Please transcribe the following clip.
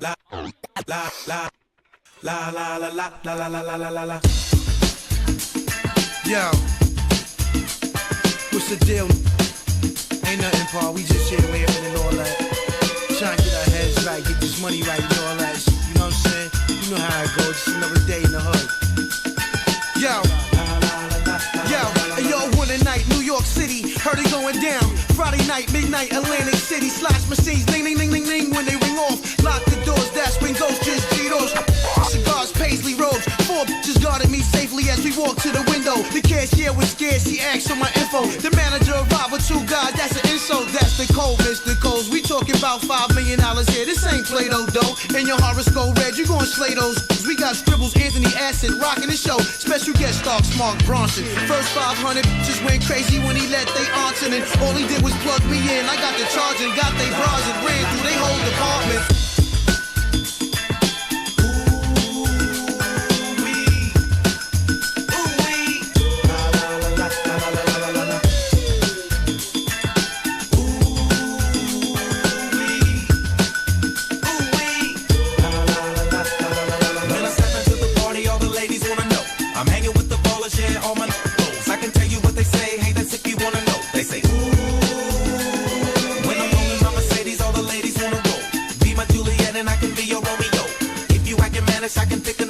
la la la la la la la la la la la la la. Yo, what's the deal? Ain't nothing, Paul. We just here laughing and all that. Trying to get our heads right, get this money right and all that. You know what I'm saying? You know how it goes. Just another day in the hood. Yo, one night, New York City, heard it going down. Friday night, midnight, Atlantic City, slash machines, ding, ding, ding, ding, ding, when they ring off. Lock the doors, that's when ghosts just G-Dos. Cigars, paisley robes, 4 bitches guarded me safely as we walked to the window. The cashier was scared, she asked for my info. The manager arrived with 2 guys, that's an insult. That's the code, Mr. Coles. We talking about $5 million here. This ain't Play-Doh, dough. In your horoscope red, you gon' slay those. We got scribbles, Anthony Acid, rocking the show. Special guest star, Mark Bronson. First 500 just went crazy when he let they aunts in. And all he did was plug me in. I got the charge and got they bras and ran through they whole department. I can pick